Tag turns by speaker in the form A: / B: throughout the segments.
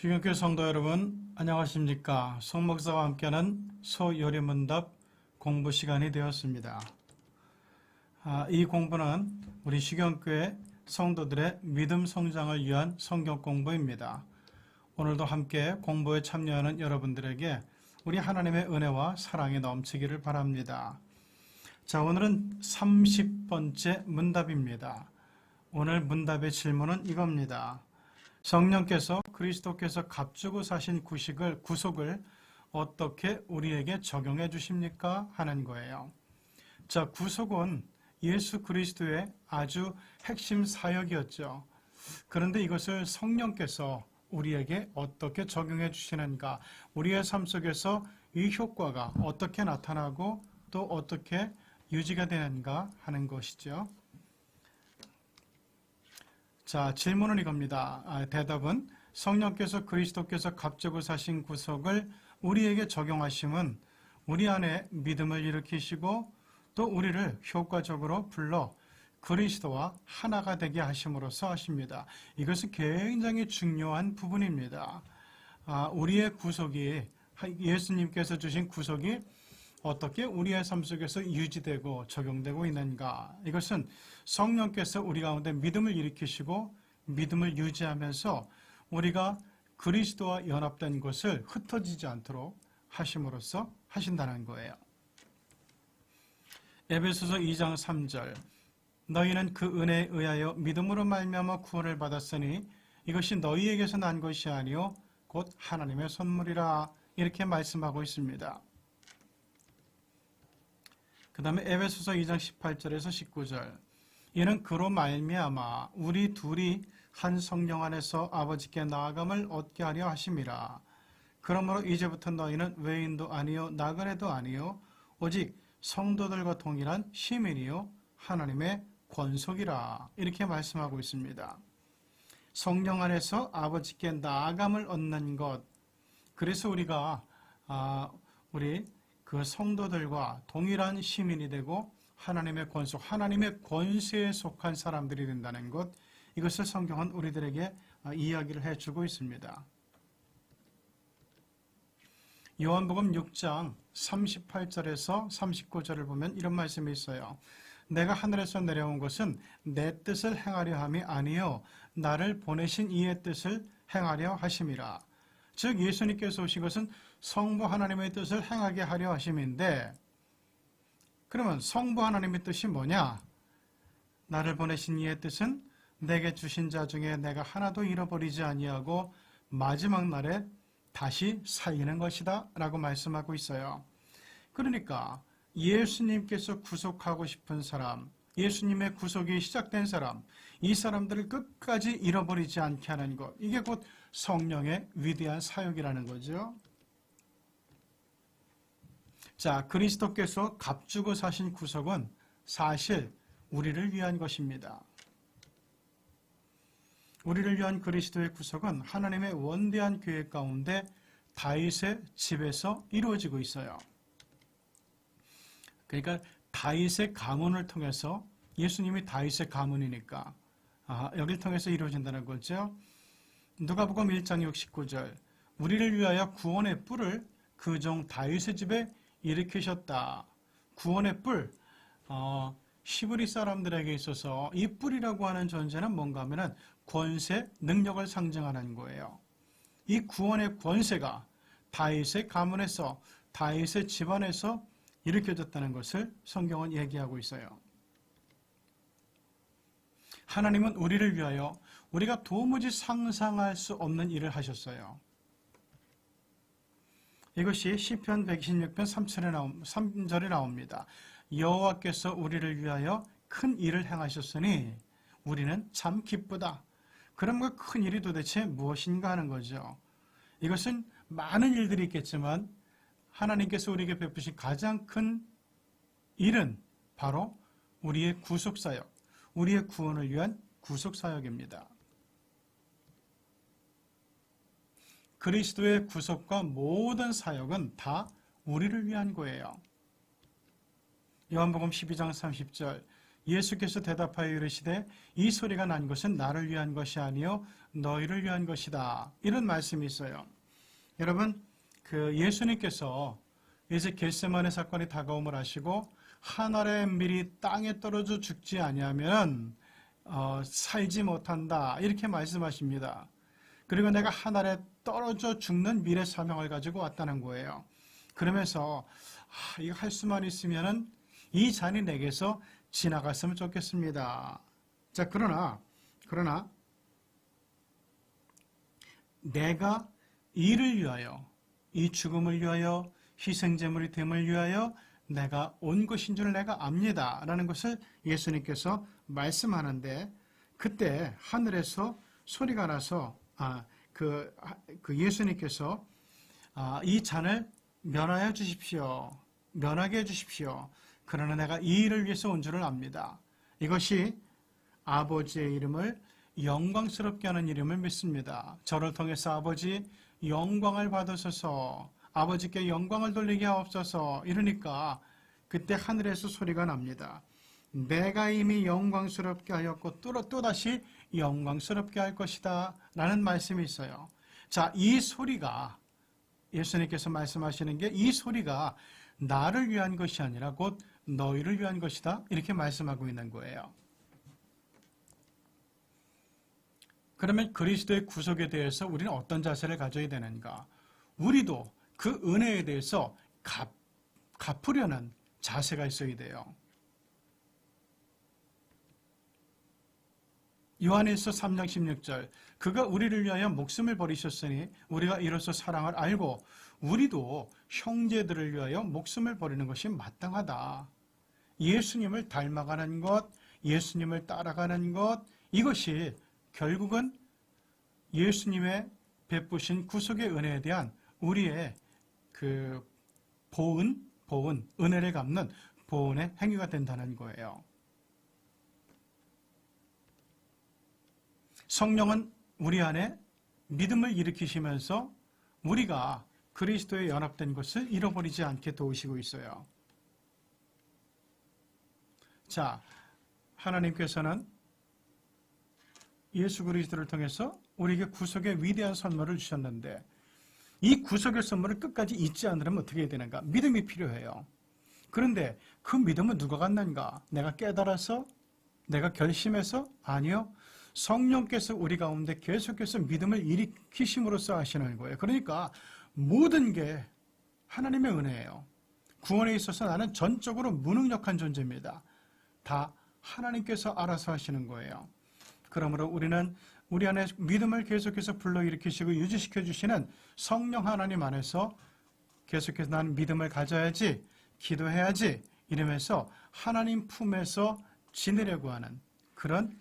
A: 휴경교 성도 여러분, 안녕하십니까? 송 목사와 함께하는 소요리문답 공부 시간이 되었습니다. 이 공부는 우리 휴경교회 성도들의 믿음 성장을 위한 성경 공부입니다. 오늘도 함께 공부에 참여하는 여러분들에게 우리 하나님의 은혜와 사랑이 넘치기를 바랍니다. 자, 오늘은 30번째 문답입니다. 오늘 문답의 질문은 이겁니다. 성령께서 그리스도께서 값주고 사신 구속을 어떻게 우리에게 적용해 주십니까? 하는 거예요. 자, 구속은 예수 그리스도의 아주 핵심 사역이었죠. 그런데 이것을 성령께서 우리에게 어떻게 적용해 주시는가? 우리의 삶 속에서 이 효과가 어떻게 나타나고 또 어떻게 유지가 되는가 하는 것이죠. 자, 질문은 이겁니다. 대답은 성령께서 그리스도께서 값주고 사신 구속을 우리에게 적용하심은 우리 안에 믿음을 일으키시고 또 우리를 효과적으로 불러 그리스도와 하나가 되게 하심으로써 하십니다. 이것은 굉장히 중요한 부분입니다. 우리의 구속이, 예수님께서 주신 구속이 어떻게 우리의 삶 속에서 유지되고 적용되고 있는가? 이것은 성령께서 우리 가운데 믿음을 일으키시고 믿음을 유지하면서 우리가 그리스도와 연합된 것을 흩어지지 않도록 하심으로써 하신다는 거예요. 에베소서 2장 3절 너희는 그 은혜에 의하여 믿음으로 말미암아 구원을 받았으니 이것이 너희에게서 난 것이 아니요 곧 하나님의 선물이라 이렇게 말씀하고 있습니다. 그 다음에 에베소서 2장 18절에서 19절 이는 그로 말미암아 우리 둘이 한 성령 안에서 아버지께 나아감을 얻게 하려 하심이라. 그러므로 이제부터 너희는 외인도 아니요 나그네도 아니요 오직 성도들과 동일한 시민이요 하나님의 권속이라 이렇게 말씀하고 있습니다. 성령 안에서 아버지께 나아감을 얻는 것, 그래서 우리가 우리 그 성도들과 동일한 시민이 되고 하나님의 권속, 하나님의 권세에 속한 사람들이 된다는 것, 이것을 성경은 우리들에게 이야기를 해주고 있습니다. 요한복음 6장 38절에서 39절을 보면 이런 말씀이 있어요. 내가 하늘에서 내려온 것은 내 뜻을 행하려 함이 아니요 나를 보내신 이의 뜻을 행하려 하심이라. 즉 예수님께서 오신 것은 성부 하나님의 뜻을 행하게 하려 하심인데, 그러면 성부 하나님의 뜻이 뭐냐? 나를 보내신 이의 뜻은 내게 주신 자 중에 내가 하나도 잃어버리지 아니하고 마지막 날에 다시 살리는 것이다 라고 말씀하고 있어요. 그러니까 예수님께서 구속하고 싶은 사람, 예수님의 구속이 시작된 사람, 이 사람들을 끝까지 잃어버리지 않게 하는 것, 이게 곧 성령의 위대한 사역이라는 거죠. 자, 그리스도께서 값주고 사신 구속은 사실 우리를 위한 것입니다. 우리를 위한 그리스도의 구속은 하나님의 원대한 계획 가운데 다윗의 집에서 이루어지고 있어요. 그러니까 다윗의 가문을 통해서, 예수님이 다윗의 가문이니까 여기를 통해서 이루어진다는 거죠. 누가복음 1장 69절 우리를 위하여 구원의 뿔을 그 종 다윗의 집에 일으키셨다. 구원의 뿔, 히브리 사람들에게 있어서 이 뿔이라고 하는 존재는 뭔가 하면은 권세, 능력을 상징하는 거예요. 이 구원의 권세가 다윗의 가문에서, 다윗의 집안에서 일으켜졌다는 것을 성경은 얘기하고 있어요. 하나님은 우리를 위하여 우리가 도무지 상상할 수 없는 일을 하셨어요. 이것이 시편 126편 3절에 나옵니다. 여호와께서 우리를 위하여 큰 일을 행하셨으니 우리는 참 기쁘다. 그럼 그 큰 일이 도대체 무엇인가 하는 거죠. 이것은 많은 일들이 있겠지만 하나님께서 우리에게 베푸신 가장 큰 일은 바로 우리의 구속사역, 우리의 구원을 위한 구속사역입니다. 그리스도의 구속과 모든 사역은 다 우리를 위한 거예요. 요한복음 12장 30절 예수께서 대답하여 이르시되 이 소리가 난 것은 나를 위한 것이 아니요 너희를 위한 것이다. 이런 말씀이 있어요. 여러분, 예수님께서 이제 겟세마네 사건이 다가옴을 아시고 한 알의 밀이 땅에 떨어져 죽지 아니하면 살지 못한다. 이렇게 말씀하십니다. 그리고 내가 한 알에 떨어져 죽는 밀의 사명을 가지고 왔다는 거예요. 그러면서 이거 할 수만 있으면은 이 잔이 내게서 지나갔으면 좋겠습니다. 자, 그러나 내가 이를 위하여, 이 죽음을 위하여, 희생제물이 됨을 위하여 내가 온 것인 줄 내가 압니다. 라는 것을 예수님께서 말씀하는데, 그때 하늘에서 소리가 나서 예수님께서 이 잔을 면하여 주십시오. 면하게 해주십시오. 그러나 내가 이 일을 위해서 온 줄을 압니다. 이것이 아버지의 이름을 영광스럽게 하는 이름을 믿습니다. 저를 통해서 아버지 영광을 받으소서, 아버지께 영광을 돌리게 하옵소서. 이러니까 그때 하늘에서 소리가 납니다. 내가 이미 영광스럽게 하였고 또다시 영광스럽게 할 것이다 라는 말씀이 있어요. 자, 이 소리가, 예수님께서 말씀하시는 게 이 소리가 나를 위한 것이 아니라 곧 너희를 위한 것이다, 이렇게 말씀하고 있는 거예요. 그러면 그리스도의 구속에 대해서 우리는 어떤 자세를 가져야 되는가? 우리도 그 은혜에 대해서 갚으려는 자세가 있어야 돼요. 요한일서 3장 16절, 그가 우리를 위하여 목숨을 버리셨으니 우리가 이로써 사랑을 알고 우리도 형제들을 위하여 목숨을 버리는 것이 마땅하다. 예수님을 닮아가는 것, 예수님을 따라가는 것, 이것이 결국은 예수님의 베푸신 구속의 은혜에 대한 우리의 은혜를 갚는 보은의 행위가 된다는 거예요. 성령은 우리 안에 믿음을 일으키시면서 우리가 그리스도에 연합된 것을 잃어버리지 않게 도우시고 있어요. 자, 하나님께서는 예수 그리스도를 통해서 우리에게 구속의 위대한 선물을 주셨는데, 이 구속의 선물을 끝까지 잊지 않으려면 어떻게 해야 되는가? 믿음이 필요해요. 그런데 그 믿음은 누가 갖는가? 내가 깨달아서? 내가 결심해서? 아니요. 성령께서 우리 가운데 계속해서 믿음을 일으키심으로써 하시는 거예요. 그러니까 모든 게 하나님의 은혜예요. 구원에 있어서 나는 전적으로 무능력한 존재입니다. 다 하나님께서 알아서 하시는 거예요. 그러므로 우리는 우리 안에 믿음을 계속해서 불러일으키시고 유지시켜 주시는 성령 하나님 안에서 계속해서 나는 믿음을 가져야지, 기도해야지 이러면서 하나님 품에서 지내려고 하는 그런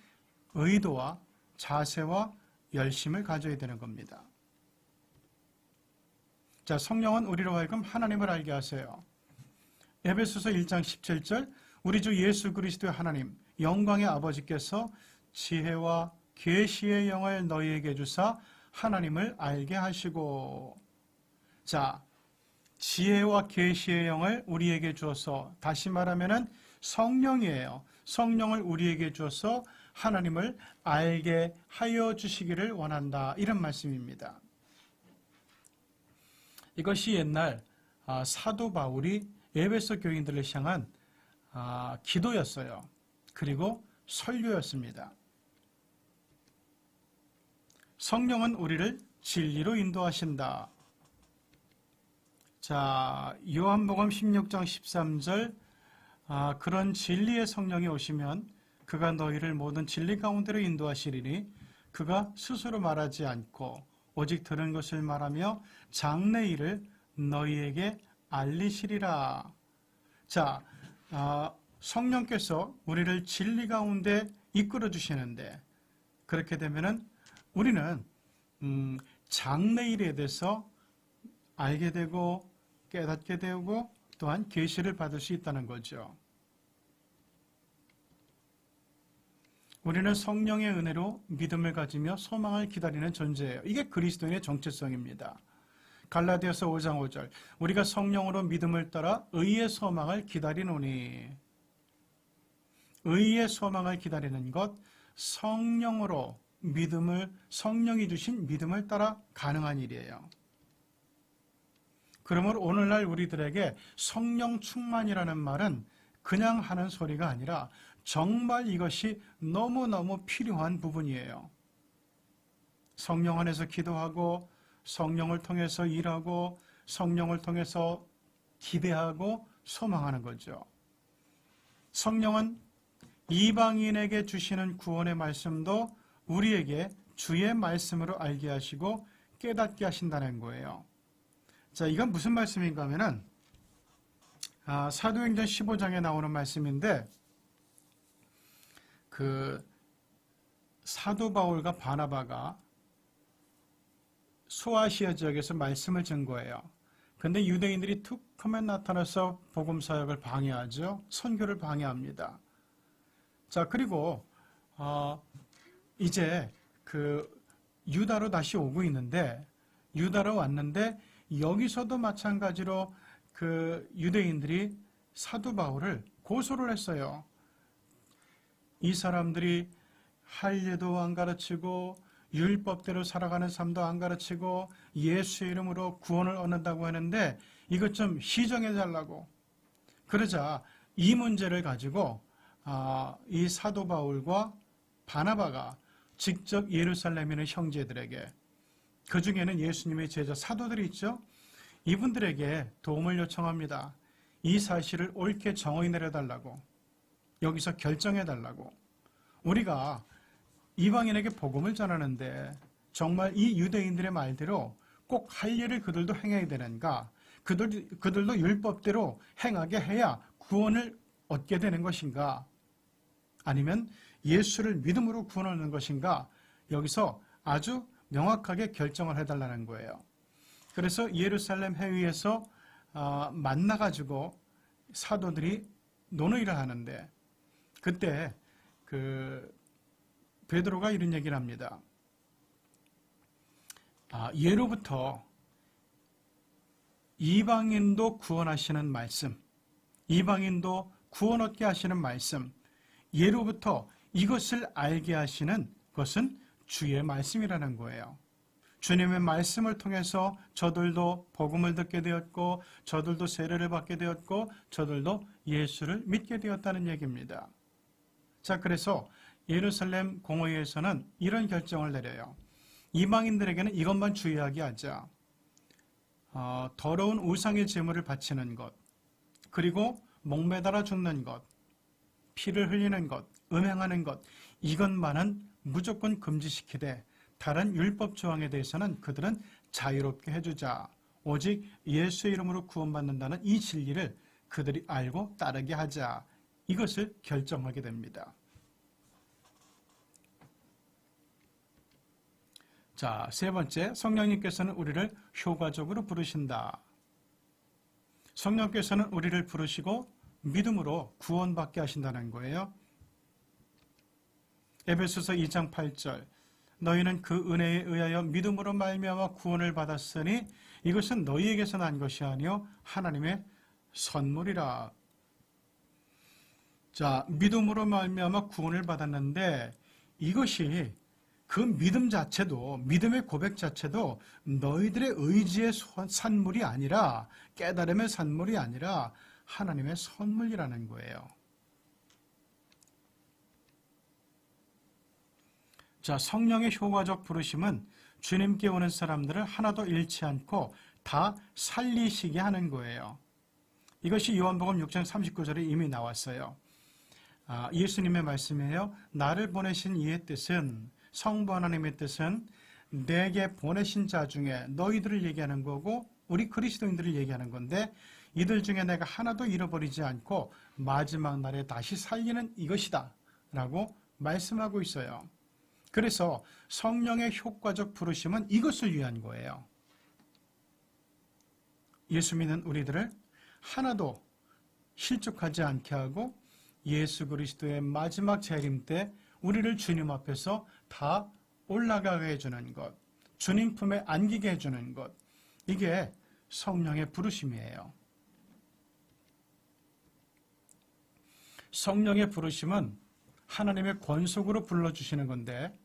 A: 의도와 자세와 열심을 가져야 되는 겁니다. 자, 성령은 우리로 하여금 하나님을 알게 하세요. 에베소서 1장 17절, 우리 주 예수 그리스도의 하나님 영광의 아버지께서 지혜와 계시의 영을 너희에게 주사 하나님을 알게 하시고. 자, 지혜와 계시의 영을 우리에게 주어서, 다시 말하면은 성령이에요. 성령을 우리에게 주어서 하나님을 알게 하여 주시기를 원한다, 이런 말씀입니다. 이것이 옛날 사도 바울이 에베소 교인들을 향한 기도였어요. 그리고 설교였습니다. 성령은 우리를 진리로 인도하신다. 자, 요한복음 16장 13절, 그런 진리의 성령이 오시면 그가 너희를 모든 진리 가운데로 인도하시리니 그가 스스로 말하지 않고 오직 들은 것을 말하며 장래 일을 너희에게 알리시리라. 자, 성령께서 우리를 진리 가운데 이끌어 주시는데, 그렇게 되면은 우리는 장래 일에 대해서 알게 되고 깨닫게 되고 또한 계시를 받을 수 있다는 거죠. 우리는 성령의 은혜로 믿음을 가지며 소망을 기다리는 존재예요. 이게 그리스도인의 정체성입니다. 갈라디아서 5장 5절, 우리가 성령으로 믿음을 따라 의의 소망을 기다리노니. 의의 소망을 기다리는 것, 성령으로 성령이 주신 믿음을 따라 가능한 일이에요. 그러므로 오늘날 우리들에게 성령 충만이라는 말은 그냥 하는 소리가 아니라 정말 이것이 너무너무 필요한 부분이에요. 성령 안에서 기도하고 성령을 통해서 일하고 성령을 통해서 기대하고 소망하는 거죠. 성령은 이방인에게 주시는 구원의 말씀도 우리에게 주의 말씀으로 알게 하시고 깨닫게 하신다는 거예요. 자, 이건 무슨 말씀인가 하면은 사도행전 15장에 나오는 말씀인데 그 사도 바울과 바나바가 소아시아 지역에서 말씀을 전거해요. 근데 유대인들이 툭 하면 나타나서 복음 사역을 방해하죠. 선교를 방해합니다. 자, 그리고 이제 그 유다로 다시 오고 있는데 유다로 왔는데 여기서도 마찬가지로 그 유대인들이 사도 바울을 고소를 했어요. 이 사람들이 할례도 안 가르치고 율법대로 살아가는 삶도 안 가르치고 예수의 이름으로 구원을 얻는다고 하는데 이것 좀 시정해 달라고. 그러자 이 문제를 가지고 이 사도 바울과 바나바가 직접 예루살렘에 있는 형제들에게, 그 중에는 예수님의 제자 사도들이 있죠. 이분들에게 도움을 요청합니다. 이 사실을 옳게 정의 내려달라고, 여기서 결정해달라고. 우리가 이방인에게 복음을 전하는데 정말 이 유대인들의 말대로 꼭 할 일을 그들도 행해야 되는가? 그들도 율법대로 행하게 해야 구원을 얻게 되는 것인가? 아니면 예수를 믿음으로 구원을 얻는 것인가? 여기서 아주 명확하게 결정을 해달라는 거예요. 그래서 예루살렘 회의에서 만나가지고 사도들이 논의를 하는데 그때 베드로가 이런 얘기를 합니다. 예로부터 이방인도 구원하시는 말씀, 이방인도 구원 얻게 하시는 말씀, 예로부터 이것을 알게 하시는 것은 주의 말씀이라는 거예요. 주님의 말씀을 통해서 저들도 복음을 듣게 되었고 저들도 세례를 받게 되었고 저들도 예수를 믿게 되었다는 얘기입니다. 자, 그래서 예루살렘 공회에서는 이런 결정을 내려요. 이방인들에게는 이것만 주의하게 하자. 더러운 우상의 제물을 바치는 것, 그리고 목매달아 죽는 것, 피를 흘리는 것, 음행하는 것, 이것만은 무조건 금지시키되 다른 율법 조항에 대해서는 그들은 자유롭게 해주자. 오직 예수의 이름으로 구원받는다는 이 진리를 그들이 알고 따르게 하자. 이것을 결정하게 됩니다. 자, 세 번째, 성령님께서는 우리를 효과적으로 부르신다. 성령께서는 우리를 부르시고 믿음으로 구원받게 하신다는 거예요. 에베소서 2장 8절, 너희는 그 은혜에 의하여 믿음으로 말미암아 구원을 받았으니 이것은 너희에게서 난 것이 아니요 하나님의 선물이라. 자, 믿음으로 말미암아 구원을 받았는데 이것이 그 믿음 자체도, 믿음의 고백 자체도 너희들의 의지의 산물이 아니라, 깨달음의 산물이 아니라 하나님의 선물이라는 거예요. 자, 성령의 효과적 부르심은 주님께 오는 사람들을 하나도 잃지 않고 다 살리시게 하는 거예요. 이것이 요한복음 6장 39절에 이미 나왔어요. 예수님의 말씀이에요. 나를 보내신 이의 뜻은, 성부 하나님의 뜻은 내게 보내신 자 중에 너희들을 얘기하는 거고 우리 그리스도인들을 얘기하는 건데 이들 중에 내가 하나도 잃어버리지 않고 마지막 날에 다시 살리는 이것이다 라고 말씀하고 있어요. 그래서 성령의 효과적 부르심은 이것을 위한 거예요. 예수 믿는 우리들을 하나도 실족하지 않게 하고 예수 그리스도의 마지막 재림 때 우리를 주님 앞에서 다 올라가게 해주는 것, 주님 품에 안기게 해주는 것, 이게 성령의 부르심이에요. 성령의 부르심은 하나님의 권속으로 불러주시는 건데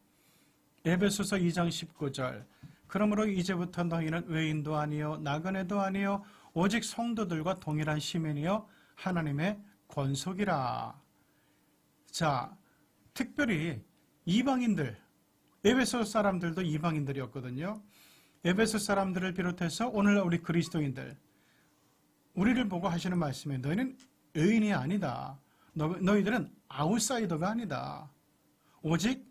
A: 에베소서 2장 19절 그러므로 이제부터 너희는 외인도 아니요 나그네도 아니요 오직 성도들과 동일한 시민이요 하나님의 권속이라. 자, 특별히 이방인들, 에베소 사람들도 이방인들이었거든요. 에베소 사람들을 비롯해서 오늘날 우리 그리스도인들, 우리를 보고 하시는 말씀에 너희는 의인이 아니다. 너희들은 아웃사이더가 아니다. 오직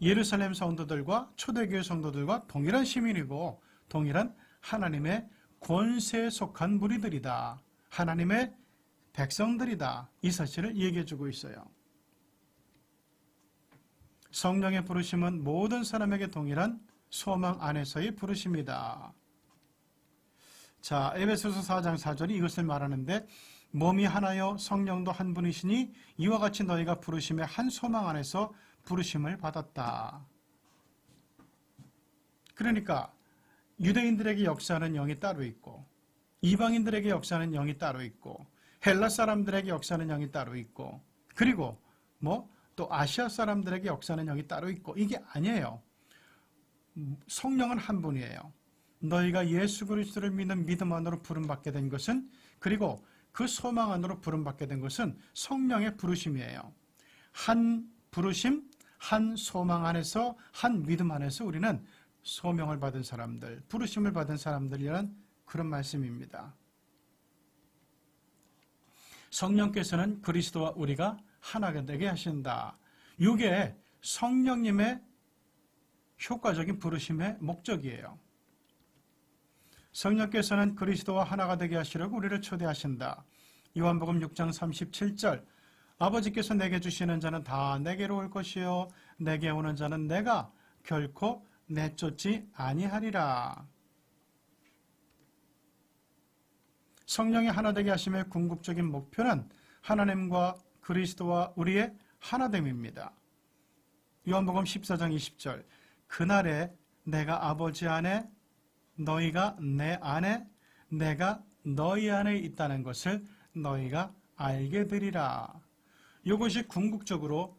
A: 예루살렘 성도들과 초대교회 성도들과 동일한 시민이고 동일한 하나님의 권세에 속한 무리들이다. 하나님의 백성들이다. 이 사실을 얘기해주고 있어요. 성령의 부르심은 모든 사람에게 동일한 소망 안에서의 부르심이다. 자, 에베소서 4장 4절이 이것을 말하는데 몸이 하나요 성령도 한 분이시니 이와 같이 너희가 부르심의 한 소망 안에서 부르심을 받았다. 그러니까 유대인들에게 역사하는 영이 따로 있고 이방인들에게 역사하는 영이 따로 있고 헬라 사람들에게 역사하는 영이 따로 있고 그리고 또 아시아 사람들에게 역사하는 영이 따로 있고 이게 아니에요. 성령은 한 분이에요. 너희가 예수 그리스도를 믿는 믿음 안으로 부름받게 된 것은 그리고 그 소망 안으로 부름받게 된 것은 성령의 부르심이에요. 한 부르심, 한 소망 안에서 한 믿음 안에서 우리는 소명을 받은 사람들, 부르심을 받은 사람들이라는 그런 말씀입니다. 성령께서는 그리스도와 우리가 하나가 되게 하신다. 이게 성령님의 효과적인 부르심의 목적이에요. 성령께서는 그리스도와 하나가 되게 하시려고 우리를 초대하신다. 요한복음 6장 37절 아버지께서 내게 주시는 자는 다 내게로 올 것이요 내게 오는 자는 내가 결코 내쫓지 아니하리라. 성령의 하나 되게 하심의 궁극적인 목표는 하나님과 그리스도와 우리의 하나됨입니다. 요한복음 14장 20절 그날에 내가 아버지 안에 너희가 내 안에 내가 너희 안에 있다는 것을 너희가 알게 되리라. 이것이 궁극적으로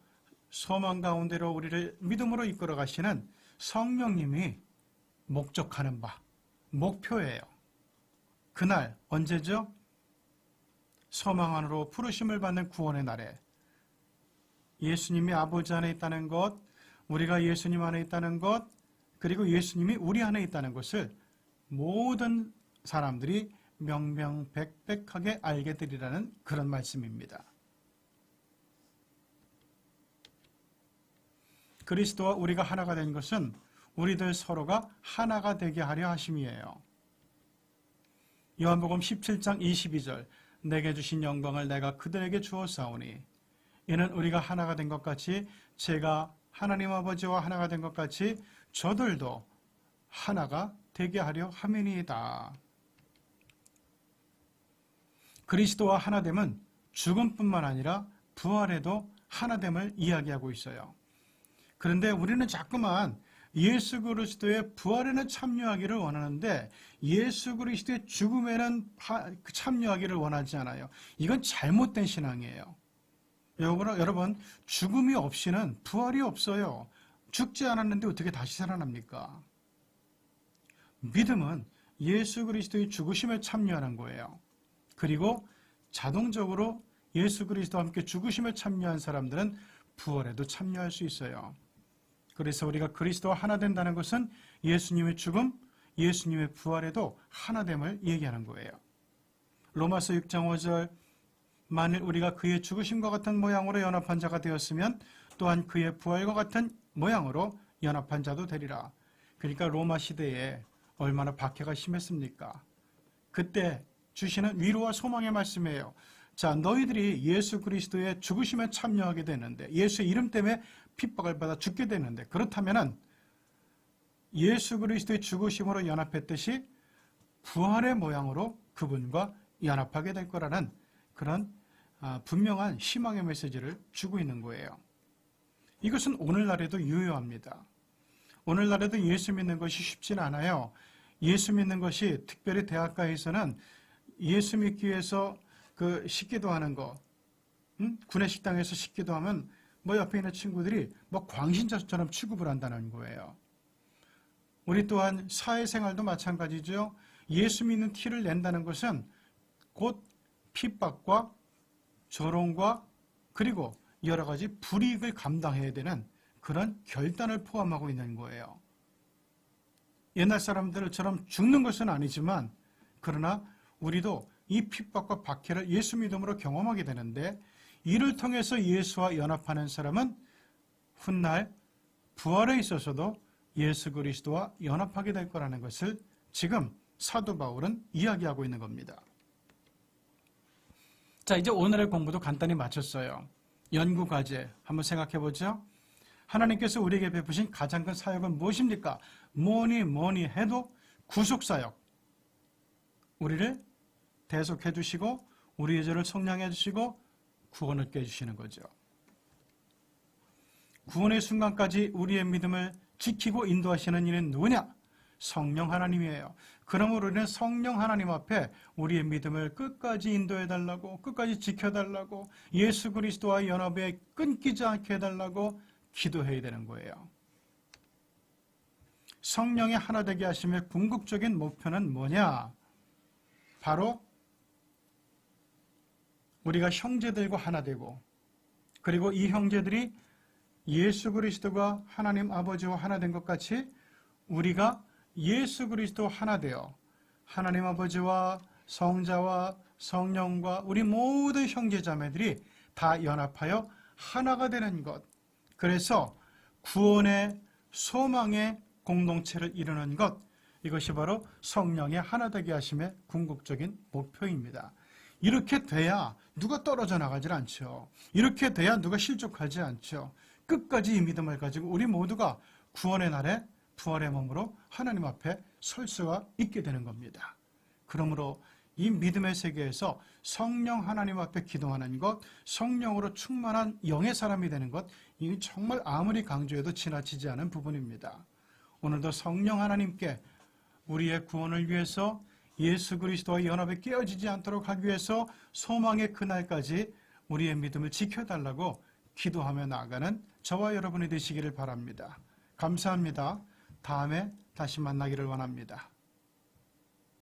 A: 소망 가운데로 우리를 믿음으로 이끌어 가시는 성령님이 목적하는 바, 목표예요. 그날 언제죠? 소망 안으로 부르심을 받는 구원의 날에 예수님이 아버지 안에 있다는 것, 우리가 예수님 안에 있다는 것, 그리고 예수님이 우리 안에 있다는 것을 모든 사람들이 명명백백하게 알게 되리라는 그런 말씀입니다. 그리스도와 우리가 하나가 된 것은 우리들 서로가 하나가 되게 하려 하심이에요. 요한복음 17장 22절 내게 주신 영광을 내가 그들에게 주었사오니 이는 우리가 하나가 된 것 같이 제가 하나님 아버지와 하나가 된 것 같이 저들도 하나가 되게 하려 함이니이다. 그리스도와 하나됨은 죽음뿐만 아니라 부활에도 하나됨을 이야기하고 있어요. 그런데 우리는 자꾸만 예수 그리스도의 부활에는 참여하기를 원하는데 예수 그리스도의 죽음에는 참여하기를 원하지 않아요. 이건 잘못된 신앙이에요. 여러분, 죽음이 없이는 부활이 없어요. 죽지 않았는데 어떻게 다시 살아납니까? 믿음은 예수 그리스도의 죽으심에 참여하는 거예요. 그리고 자동적으로 예수 그리스도와 함께 죽으심에 참여한 사람들은 부활에도 참여할 수 있어요. 그래서 우리가 그리스도와 하나 된다는 것은 예수님의 죽음, 예수님의 부활에도 하나됨을 얘기하는 거예요. 로마서 6장 5절 만일 우리가 그의 죽으심과 같은 모양으로 연합한 자가 되었으면 또한 그의 부활과 같은 모양으로 연합한 자도 되리라. 그러니까 로마 시대에 얼마나 박해가 심했습니까? 그때 주시는 위로와 소망의 말씀이에요. 자, 너희들이 예수 그리스도의 죽으심에 참여하게 되는데 예수의 이름 때문에 핍박을 받아 죽게 되는데 그렇다면 예수 그리스도의 죽으심으로 연합했듯이 부활의 모양으로 그분과 연합하게 될 거라는 그런 분명한 희망의 메시지를 주고 있는 거예요. 이것은 오늘날에도 유효합니다. 오늘날에도 예수 믿는 것이 쉽진 않아요. 예수 믿는 것이 특별히 대학가에서는 예수 믿기 위해서 식기도 하는 거, 구내식당에서 식기도 하면 옆에 있는 친구들이 광신자처럼 취급을 한다는 거예요. 우리 또한 사회생활도 마찬가지죠. 예수 믿는 티를 낸다는 것은 곧 핍박과 조롱과 그리고 여러 가지 불이익을 감당해야 되는 그런 결단을 포함하고 있는 거예요. 옛날 사람들처럼 죽는 것은 아니지만 그러나 우리도 이 핍박과 박해를 예수 믿음으로 경험하게 되는데 이를 통해서 예수와 연합하는 사람은 훗날 부활에 있어서도 예수 그리스도와 연합하게 될 거라는 것을 지금 사도 바울은 이야기하고 있는 겁니다. 자, 이제 오늘의 공부도 간단히 마쳤어요. 연구과제 한번 생각해 보죠. 하나님께서 우리에게 베푸신 가장 큰 사역은 무엇입니까? 뭐니 해도 구속사역. 우리를 대속해 주시고 우리의 죄를 속량해 주시고 구원을 깨주시는 거죠. 구원의 순간까지 우리의 믿음을 지키고 인도하시는 이는 누구냐? 성령 하나님이에요. 그러므로 우리는 성령 하나님 앞에 우리의 믿음을 끝까지 인도해달라고, 끝까지 지켜달라고, 예수 그리스도와 연합에 끊기지 않게 해달라고 기도해야 되는 거예요. 성령의 하나 되게 하심의 궁극적인 목표는 뭐냐? 바로 우리가 형제들과 하나 되고 그리고 이 형제들이 예수 그리스도가 하나님 아버지와 하나 된 것 같이 우리가 예수 그리스도 하나 되어 하나님 아버지와 성자와 성령과 우리 모든 형제자매들이 다 연합하여 하나가 되는 것. 그래서 구원의 소망의 공동체를 이루는 것. 이것이 바로 성령의 하나 되게 하심의 궁극적인 목표입니다. 이렇게 돼야 누가 떨어져 나가질 않죠. 이렇게 돼야 누가 실족하지 않죠. 끝까지 이 믿음을 가지고 우리 모두가 구원의 날에 부활의 몸으로 하나님 앞에 설 수가 있게 되는 겁니다. 그러므로 이 믿음의 세계에서 성령 하나님 앞에 기도하는 것, 성령으로 충만한 영의 사람이 되는 것, 이는 정말 아무리 강조해도 지나치지 않은 부분입니다. 오늘도 성령 하나님께 우리의 구원을 위해서 예수 그리스도와 연합에 깨어지지 않도록 하기 위해서 소망의 그날까지 우리의 믿음을 지켜달라고 기도하며 나아가는 저와 여러분이 되시기를 바랍니다. 감사합니다. 다음에 다시 만나기를 원합니다.